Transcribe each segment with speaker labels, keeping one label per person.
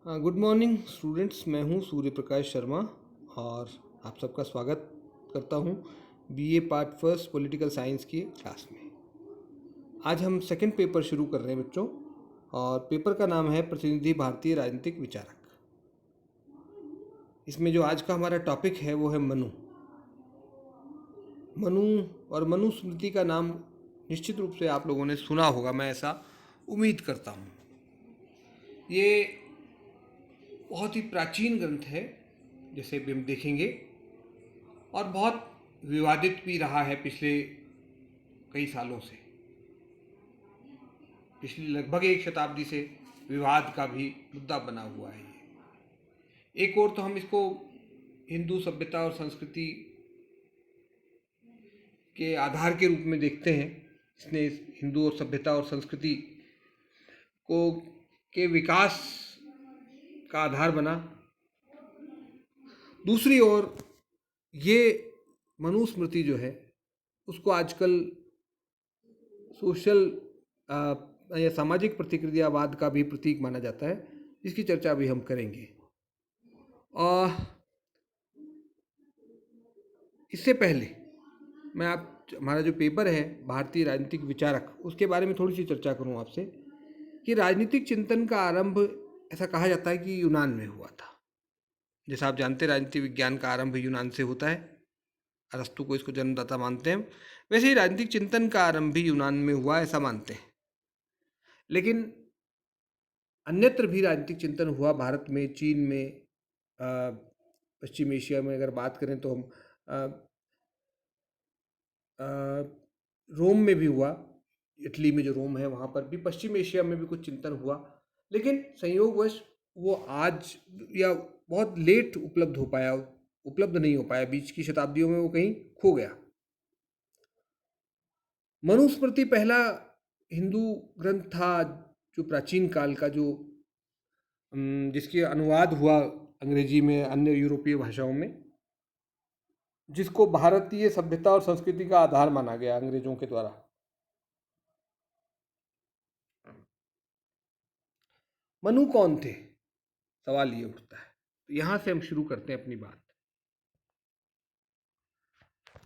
Speaker 1: Good morning students. मैं हूं सूर्य प्रकाश शर्मा और आप सबका स्वागत करता हूं BA part first political science की क्लास में। आज हम सेकंड पेपर शुरू कर रहे हैं बच्चों, और पेपर का नाम है प्रतिनिधि भारतीय राजनीतिक विचारक। इसमें जो आज का हमारा टॉपिक है वो है मनु। मनु और मनुस्मृति का नाम निश्चित रूप से आप लोगों ने सुना होगा, मैं ऐसा उम्मीद करता हूँ। ये बहुत ही प्राचीन ग्रंथ है जैसे भी हम देखेंगे, और बहुत विवादित भी रहा है पिछले कई सालों से। पिछली लगभग एक शताब्दी से विवाद का भी मुद्दा बना हुआ है ये। एक और तो हम इसको हिंदू सभ्यता और संस्कृति के आधार के रूप में देखते हैं। इसने हिंदू और सभ्यता और संस्कृति को के विकास का आधार बना। दूसरी ओर ये मनुस्मृति जो है उसको आजकल सोशल या सामाजिक प्रतिक्रियावाद का भी प्रतीक माना जाता है, जिसकी चर्चा भी हम करेंगे। और इससे पहले मैं हमारा जो पेपर है भारतीय राजनीतिक विचारक, उसके बारे में थोड़ी सी चर्चा करूं आपसे कि राजनीतिक चिंतन का आरंभ ऐसा कहा जाता है कि यूनान में हुआ था। जैसा आप जानते हैं राजनीतिक विज्ञान का आरंभ यूनान से होता है, अरस्तु को इसको जन्मदाता मानते हैं। वैसे ही राजनीतिक चिंतन का आरंभ भी यूनान में हुआ ऐसा मानते हैं, लेकिन अन्यत्र भी राजनीतिक चिंतन हुआ। भारत में, चीन में, पश्चिम एशिया में अगर बात करें तो हम रोम में भी हुआ, इटली में जो रोम है वहाँ पर भी, पश्चिम एशिया में भी कुछ चिंतन हुआ। लेकिन संयोगवश वो आज या बहुत लेट उपलब्ध नहीं हो पाया, बीच की शताब्दियों में वो कहीं खो गया। मनुस्मृति पहला हिंदू ग्रंथ था जो प्राचीन काल का, जो जिसके अनुवाद हुआ अंग्रेजी में, अन्य यूरोपीय भाषाओं में, जिसको भारतीय सभ्यता और संस्कृति का आधार माना गया अंग्रेजों के द्वारा। मनु कौन थे, सवाल ये उठता है। तो यहां से हम शुरू करते हैं अपनी बात।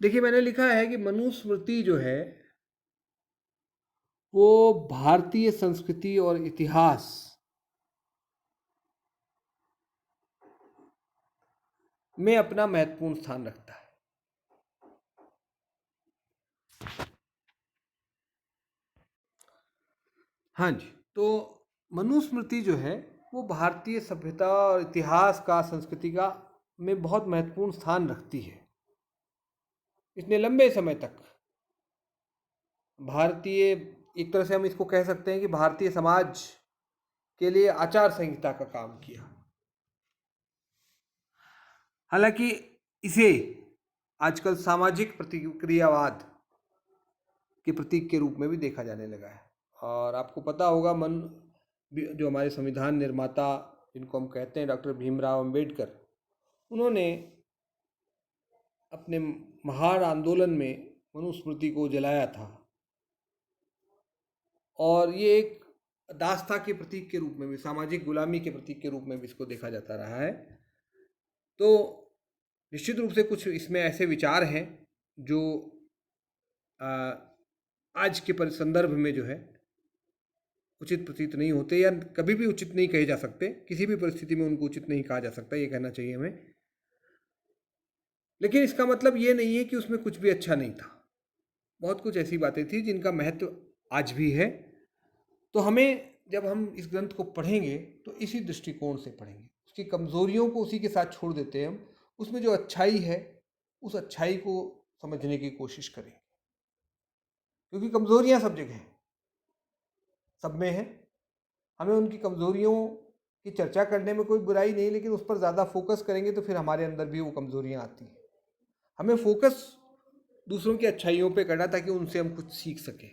Speaker 1: देखिए, मैंने लिखा है कि मनुस्मृति जो है वो भारतीय संस्कृति और इतिहास में अपना महत्वपूर्ण स्थान रखता है। हाँ जी, तो मनुस्मृति जो है वो भारतीय सभ्यता और इतिहास का, संस्कृति का में बहुत महत्वपूर्ण स्थान रखती है। इसने लंबे समय तक भारतीय, एक तरह से हम इसको कह सकते हैं कि भारतीय समाज के लिए आचार संहिता का काम किया। हालांकि इसे आजकल सामाजिक प्रतिक्रियावाद के प्रतीक के रूप में भी देखा जाने लगा है। और आपको पता होगा, जो हमारे संविधान निर्माता जिनको हम कहते हैं डॉक्टर भीमराव अंबेडकर, उन्होंने अपने महान आंदोलन में मनुस्मृति को जलाया था, और ये एक दास्ता के प्रतीक के रूप में भी, सामाजिक गुलामी के प्रतीक के रूप में भी इसको देखा जाता रहा है। तो निश्चित रूप से कुछ इसमें ऐसे विचार हैं जो आज के संदर्भ में जो है उचित प्रतीत नहीं होते, या कभी भी उचित नहीं कहे जा सकते। किसी भी परिस्थिति में उनको उचित नहीं कहा जा सकता, ये कहना चाहिए हमें। लेकिन इसका मतलब ये नहीं है कि उसमें कुछ भी अच्छा नहीं था। बहुत कुछ ऐसी बातें थी जिनका महत्व आज भी है। तो हमें, जब हम इस ग्रंथ को पढ़ेंगे तो इसी दृष्टिकोण से पढ़ेंगे। उसकी कमजोरियों को उसी के साथ छोड़ देते हैं हम, उसमें जो अच्छाई है उस अच्छाई को समझने की कोशिश करें, क्योंकि कमजोरियां सब जगह हैं, सब में है। हमें उनकी कमजोरियों की चर्चा करने में कोई बुराई नहीं, लेकिन उस पर ज़्यादा फोकस करेंगे तो फिर हमारे अंदर भी वो कमजोरियां आती हैं। हमें फोकस दूसरों की अच्छाइयों पे करना, ताकि उनसे हम कुछ सीख सकें।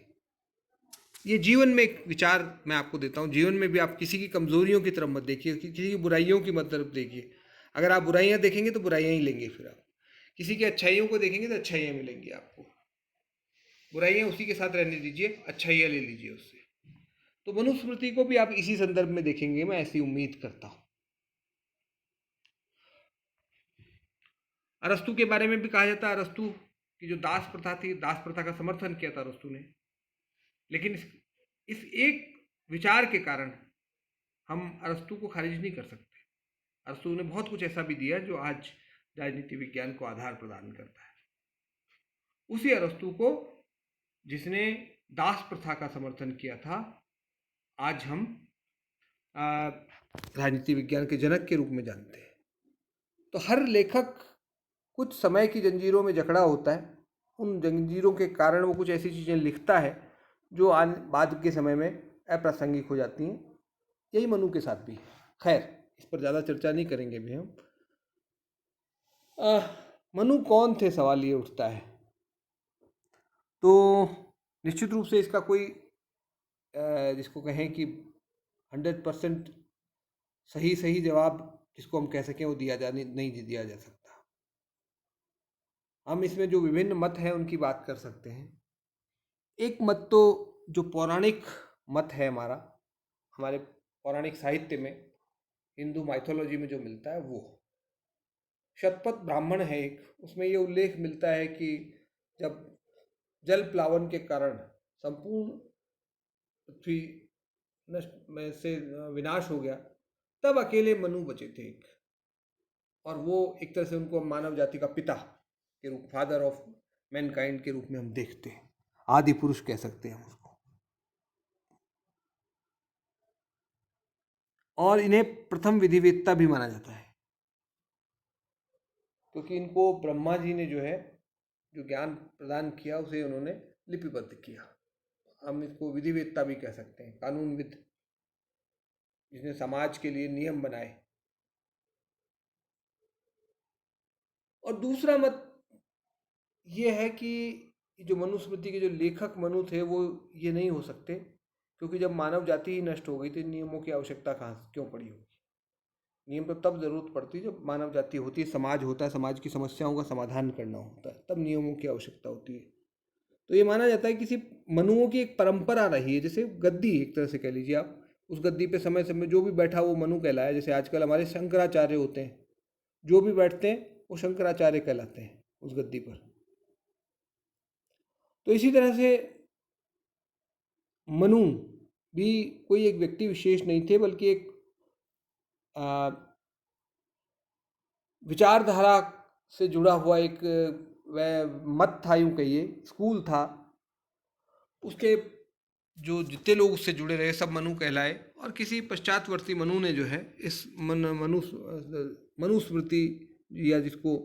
Speaker 1: ये जीवन में एक विचार मैं आपको देता हूँ। जीवन में भी आप किसी की कमजोरियों की तरफ मत देखिए, किसी की बुराइयों की मत तरफ देखिए। अगर आप बुराइयां देखेंगे तो बुराइयां ही लेंगे, फिर आप किसी की अच्छाइयों को देखेंगे तो अच्छाइयां मिलेंगी आपको। बुराइयां उसी के साथ रहने दीजिए, अच्छाइयां ले लीजिए उससे। तो मनुस्मृति को भी आप इसी संदर्भ में देखेंगे, मैं ऐसी उम्मीद करता हूँ। अरस्तु के बारे में भी कहा जाता है, अरस्तु की जो दास प्रथा थी, दास प्रथा का समर्थन किया था अरस्तु ने। लेकिन इस एक विचार के कारण हम अरस्तु को खारिज नहीं कर सकते। अरस्तु ने बहुत कुछ ऐसा भी दिया जो आज राजनीति विज्ञान को आधार प्रदान करता है। उसी अरस्तु को, जिसने दास प्रथा का समर्थन किया था, आज हम राजनीति विज्ञान के जनक के रूप में जानते हैं। तो हर लेखक कुछ समय की जंजीरों में जकड़ा होता है, उन जंजीरों के कारण वो कुछ ऐसी चीज़ें लिखता है जो बाद के समय में अप्रासंगिक हो जाती हैं। यही मनु के साथ भी है। खैर, इस पर ज़्यादा चर्चा नहीं करेंगे भी हम। मनु कौन थे, सवाल ये उठता है। तो निश्चित रूप से इसका कोई जिसको कहें कि 100% सही जवाब जिसको हम कह सकें वो नहीं दिया जा सकता। हम इसमें जो विभिन्न मत हैं उनकी बात कर सकते हैं। एक मत तो जो पौराणिक मत है हमारे पौराणिक साहित्य में, हिंदू माइथोलॉजी में जो मिलता है, वो शतपथ ब्राह्मण है एक। उसमें ये उल्लेख मिलता है कि जब जल प्लावन के कारण संपूर्ण पृथ्वी में से विनाश हो गया, तब अकेले मनु बचे थे एक। और वो एक तरह से उनको मानव जाति का पिता के रूप, फादर ऑफ मैनकाइंड के रूप में हम देखते हैं। आदि पुरुष कह सकते हैं उसको। और इन्हें प्रथम विधिवेत्ता भी माना जाता है, क्योंकि इनको ब्रह्मा जी ने जो ज्ञान प्रदान किया उसे उन्होंने लिपिबद्ध किया। हम इसको विधिवेत्ता भी कह सकते हैं, कानूनविद, जिसने समाज के लिए नियम बनाए। और दूसरा मत ये है कि जो मनुस्मृति के जो लेखक मनु थे वो ये नहीं हो सकते, क्योंकि जब मानव जाति ही नष्ट हो गई तो नियमों की आवश्यकता क्यों पड़ी होगी। नियम तो तब जरूरत पड़ती है जब मानव जाति होती है, समाज होता है, समाज की समस्याओं का समाधान करना होता है, तब नियमों की आवश्यकता होती है। तो ये माना जाता है किसी मनुओं की एक परंपरा रही है, जैसे गद्दी एक तरह से कह लीजिए आप। उस गद्दी पे समय समय जो भी बैठा वो मनु कहलाया। जैसे आजकल हमारे शंकराचार्य होते हैं, जो भी बैठते हैं वो शंकराचार्य कहलाते हैं उस गद्दी पर। तो इसी तरह से मनु भी कोई एक व्यक्ति विशेष नहीं थे, बल्कि एक विचारधारा से जुड़ा हुआ एक वह मत था, यूँ कहिए स्कूल था। उसके जो जितने लोग उससे जुड़े रहे सब मनु कहलाए। और किसी पश्चातवर्ती मनु ने जो है इस मनुस्मृति, या जिसको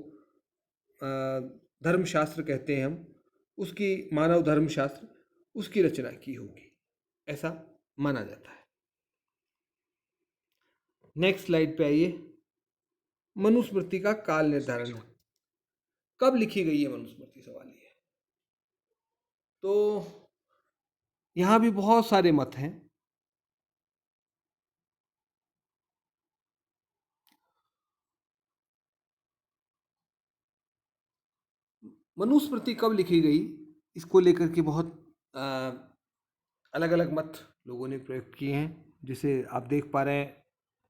Speaker 1: धर्मशास्त्र कहते हैं हम, उसकी मानव धर्मशास्त्र, उसकी रचना की होगी, ऐसा माना जाता है। नेक्स्ट स्लाइड पे आइए। मनुस्मृति का काल निर्धारण, कब लिखी गई है मनुस्मृति, सवाल ये है। तो यहाँ भी बहुत सारे मत हैं। मनुस्मृति कब लिखी गई, इसको लेकर के बहुत अलग अलग मत लोगों ने प्रयोग किए हैं। जिसे आप देख पा रहे हैं,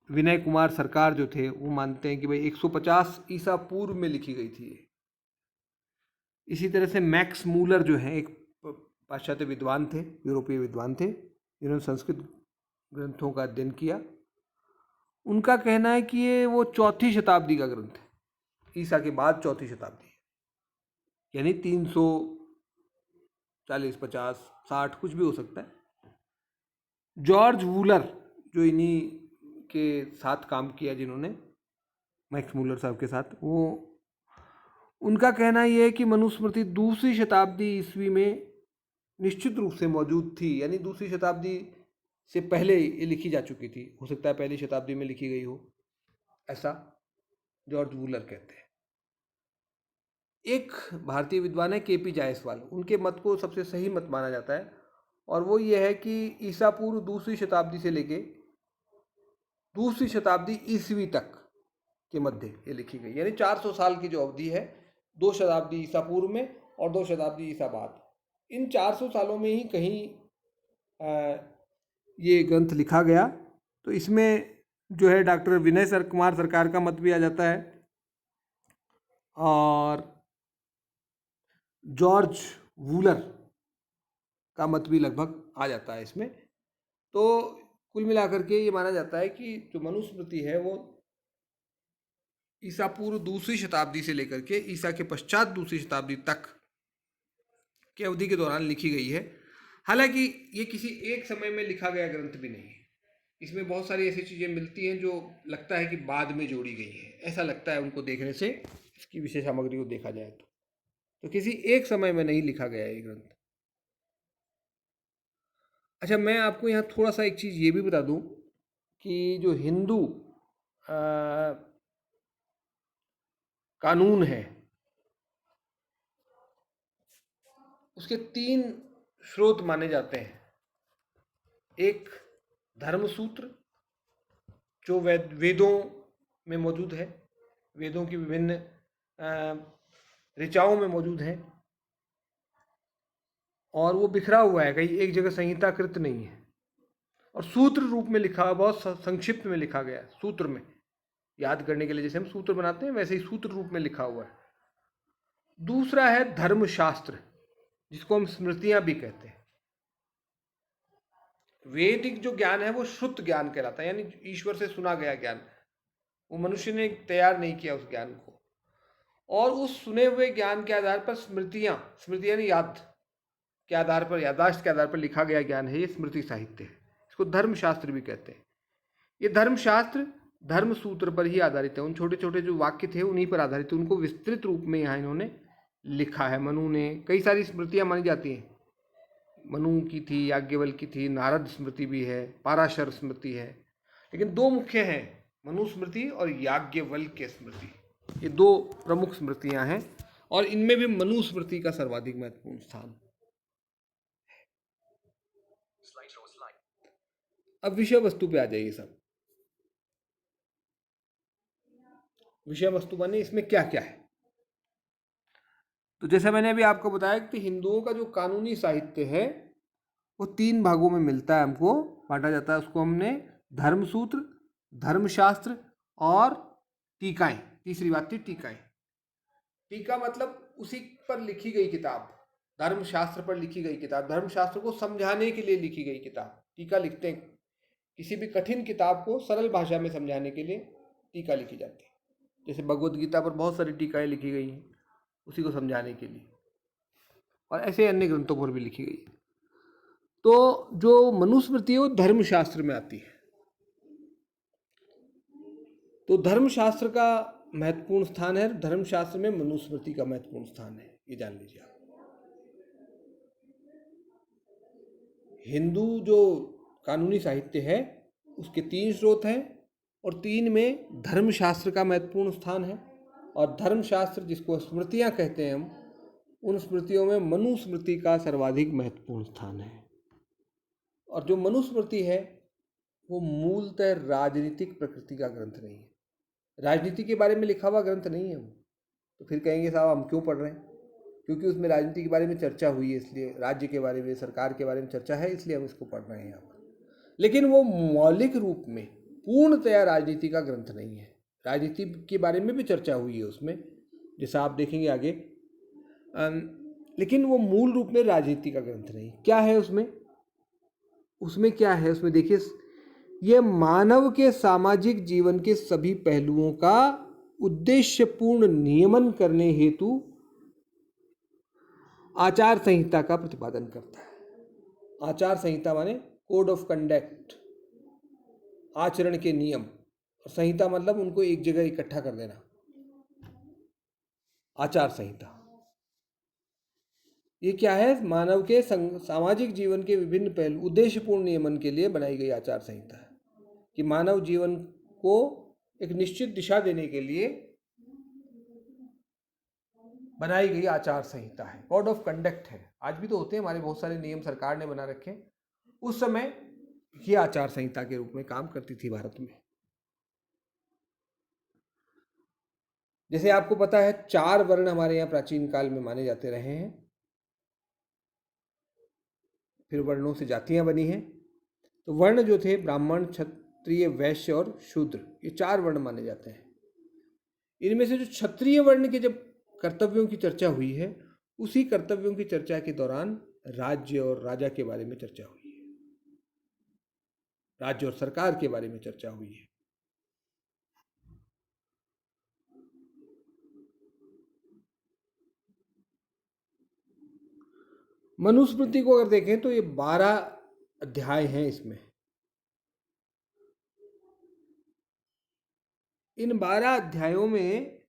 Speaker 1: विनय कुमार सरकार जो थे वो मानते हैं कि भाई 150 ईसा पूर्व में लिखी गई थी। इसी तरह से मैक्स मूलर जो है एक पाश्चात्य विद्वान थे, यूरोपीय विद्वान थे, जिन्होंने संस्कृत ग्रंथों का अध्ययन किया। उनका कहना है कि ये वो 4वीं शताब्दी का ग्रंथ है, ईसा के बाद 4वीं शताब्दी, यानी 340, 50, 60 कुछ भी हो सकता है। जॉर्ज वूलर जो इन्हीं के साथ काम किया, जिन्होंने मैक्स मूलर साहब के साथ, वो उनका कहना यह है कि मनुस्मृति 2वीं शताब्दी ईस्वी में निश्चित रूप से मौजूद थी, यानी 2वीं शताब्दी से पहले ये लिखी जा चुकी थी। हो सकता है 1ली शताब्दी में लिखी गई हो, ऐसा जॉर्ज वूलर कहते हैं। एक भारतीय विद्वान है केपी जायसवाल, उनके मत को सबसे सही मत माना जाता है, और वो ये है कि ईसा पूर्व 2वीं शताब्दी से लेके 2वीं शताब्दी ईस्वी तक के मध्य ये लिखी गई, यानी 400 साल की जो अवधि है, 2 शताब्दी ईसा पूर्व में और 2 शताब्दी ईसा बाद, इन 400 सालों में ही कहीं ये ग्रंथ लिखा गया। तो इसमें जो है डॉक्टर विनय कुमार सरकार का मत भी आ जाता है। और जॉर्ज वूलर का मत भी लगभग आ जाता है इसमें। तो कुल मिलाकर के ये माना जाता है कि जो मनुस्मृति है वो ईसा पूर्व दूसरी शताब्दी से लेकर के ईसा के पश्चात दूसरी शताब्दी तक की अवधि के दौरान लिखी गई है। हालांकि ये किसी एक समय में लिखा गया ग्रंथ भी नहीं है। इसमें बहुत सारी ऐसी चीज़ें मिलती हैं जो लगता है कि बाद में जोड़ी गई हैं, ऐसा लगता है उनको देखने से, इसकी विशेष सामग्री को देखा जाए तो किसी एक समय में नहीं लिखा गया ये ग्रंथ। अच्छा, मैं आपको यहाँ थोड़ा सा एक चीज़ ये भी बता दूँ कि जो हिंदू कानून है उसके 3 स्रोत माने जाते हैं। एक धर्मसूत्र जो वेदों में मौजूद है, वेदों की विभिन्न ऋचाओं में मौजूद है, और वो बिखरा हुआ है, कहीं एक जगह संहिताकृत नहीं है, और सूत्र रूप में लिखा हुआ, बहुत संक्षिप्त में लिखा गया है, सूत्र में याद करने के लिए जैसे हम सूत्र बनाते हैं वैसे ही सूत्र रूप में लिखा हुआ है। दूसरा है धर्मशास्त्र, जिसको हम स्मृतियां भी कहते हैं। वैदिक जो ज्ञान है वो श्रुत ज्ञान कहलाता है, यानी ईश्वर से सुना गया ज्ञान, वो मनुष्य ने तैयार नहीं किया उस ज्ञान को, और उस सुने हुए ज्ञान के आधार पर स्मृतियां यानी याद के आधार पर, यादाश्त के आधार पर लिखा गया ज्ञान है, ये स्मृति साहित्य है। इसको धर्मशास्त्र भी कहते हैं। ये धर्मशास्त्र धर्म सूत्र पर ही आधारित है, उन छोटे छोटे जो वाक्य थे उन्हीं पर आधारित है, उनको विस्तृत रूप में यहाँ इन्होंने लिखा है। मनु ने, कई सारी स्मृतियाँ मानी जाती हैं, मनु की थी, याज्ञवल्क्य की थी, नारद स्मृति भी है, पाराशर स्मृति है, लेकिन 2 मुख्य हैं, मनुस्मृति और याज्ञवल्क्य स्मृति। ये 2 प्रमुख स्मृतियाँ हैं, और इनमें भी मनुस्मृति का सर्वाधिक महत्वपूर्ण स्थान। अब विषय वस्तु पे आ जाइए सब। विषय वस्तु माने इसमें क्या क्या है। तो जैसे मैंने अभी आपको बताया कि हिंदुओं का जो कानूनी साहित्य है वो 3 भागों में मिलता है, हमको बांटा जाता है। उसको हमने धर्मसूत्र, धर्मशास्त्र और टीकाएं। तीसरी बात थी टीकाएं। टीका मतलब उसी पर लिखी गई किताब, धर्मशास्त्र पर लिखी गई किताब, धर्मशास्त्र को समझाने के लिए लिखी गई किताब। टीका लिखते हैं, किसी भी कठिन किताब को सरल भाषा में समझाने के लिए टीका लिखी जाती है। जैसे भगवद गीता पर बहुत सारी टीकाएं लिखी गई हैं उसी को समझाने के लिए, और ऐसे अन्य ग्रंथों पर भी लिखी गई है। तो जो मनुस्मृति है वो धर्मशास्त्र में आती है। तो धर्मशास्त्र का महत्वपूर्ण स्थान है, धर्मशास्त्र में मनुस्मृति का महत्वपूर्ण स्थान है, ये जान लीजिए आप। हिंदू जो कानूनी साहित्य है उसके 3 स्रोत हैं, और 3 में धर्मशास्त्र का महत्वपूर्ण स्थान है, और धर्मशास्त्र जिसको स्मृतियां कहते हैं हम, उन स्मृतियों में मनुस्मृति का सर्वाधिक महत्वपूर्ण स्थान है। और जो मनुस्मृति है वो मूलतः राजनीतिक प्रकृति का ग्रंथ नहीं है, राजनीति के बारे में लिखा हुआ ग्रंथ नहीं है वो। तो फिर कहेंगे साहब हम क्यों पढ़ रहे हैं, क्योंकि उसमें राजनीति के बारे में चर्चा हुई है, इसलिए राज्य के बारे में, सरकार के बारे में चर्चा है, इसलिए हम इसको पढ़ रहे हैं यहाँ पर। लेकिन वो मौलिक रूप में पूर्णतया राजनीति का ग्रंथ नहीं है। राजनीति के बारे में भी चर्चा हुई है उसमें, जैसा आप देखेंगे आगे, लेकिन वो मूल रूप में राजनीति का ग्रंथ नहीं। क्या है उसमें, उसमें क्या है, उसमें देखिए, ये मानव के सामाजिक जीवन के सभी पहलुओं का उद्देश्यपूर्ण नियमन करने हेतु आचार संहिता का प्रतिपादन करता है। आचार संहिता माने कोड ऑफ कंडक्ट, आचरण के नियम, और संहिता मतलब उनको एक जगह इकट्ठा कर देना। आचार संहिता ये क्या है, मानव के सामाजिक जीवन के विभिन्न पहलू उद्देश्यपूर्ण नियमन के लिए बनाई गई आचार संहिता है, कि मानव जीवन को एक निश्चित दिशा देने के लिए बनाई गई आचार संहिता है, कोड ऑफ कंडक्ट है। आज भी तो होते हैं हमारे बहुत सारे नियम, सरकार ने बना रखे, उस समय ये आचार संहिता के रूप में काम करती थी भारत में। जैसे आपको पता है 4 वर्ण हमारे यहाँ प्राचीन काल में माने जाते रहे हैं, फिर वर्णों से जातियां बनी हैं। तो वर्ण जो थे, ब्राह्मण, क्षत्रिय, वैश्य और शूद्र, ये 4 वर्ण माने जाते हैं। इनमें से जो क्षत्रिय वर्ण के जब कर्तव्यों की चर्चा हुई है, उसी कर्तव्यों की चर्चा के दौरान राज्य और राजा के बारे में चर्चा हुई है, राज्य और सरकार के बारे में चर्चा हुई है। मनुस्मृति को अगर देखें तो ये 12 अध्याय हैं। इसमें इन 12 अध्यायों में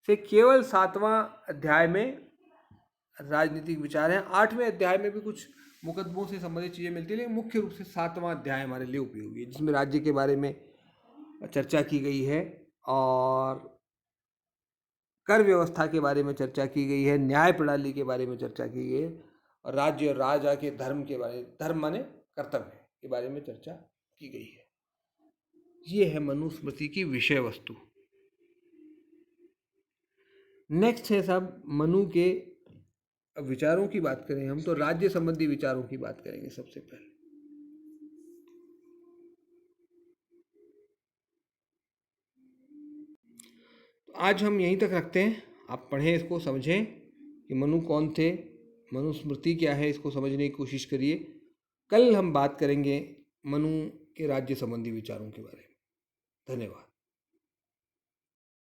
Speaker 1: से केवल 7वां अध्याय में राजनीतिक विचार हैं। 8वें अध्याय में भी कुछ मुकदमों से संबंधित चीज़ें मिलती है, लेकिन मुख्य रूप से 7वां अध्याय हमारे लिए उपयोगी है, जिसमें राज्य के बारे में चर्चा की गई है और कर व्यवस्था के बारे में चर्चा की गई है, न्याय प्रणाली के बारे में चर्चा की गई है और राज्य और राजा के धर्म के बारे, धर्म माने कर्तव्य के बारे में चर्चा की गई है। ये है मनुस्मृति की विषय वस्तु। नेक्स्ट है साहब मनु के विचारों की बात करें हम तो राज्य संबंधी विचारों की बात करेंगे सबसे पहले। तो आज हम यहीं तक रखते हैं। आप पढ़ें इसको, समझें कि मनु कौन थे, मनुस्मृति क्या है, इसको समझने की कोशिश करिए। कल हम बात करेंगे मनु के राज्य संबंधी विचारों के बारे में। धन्यवाद।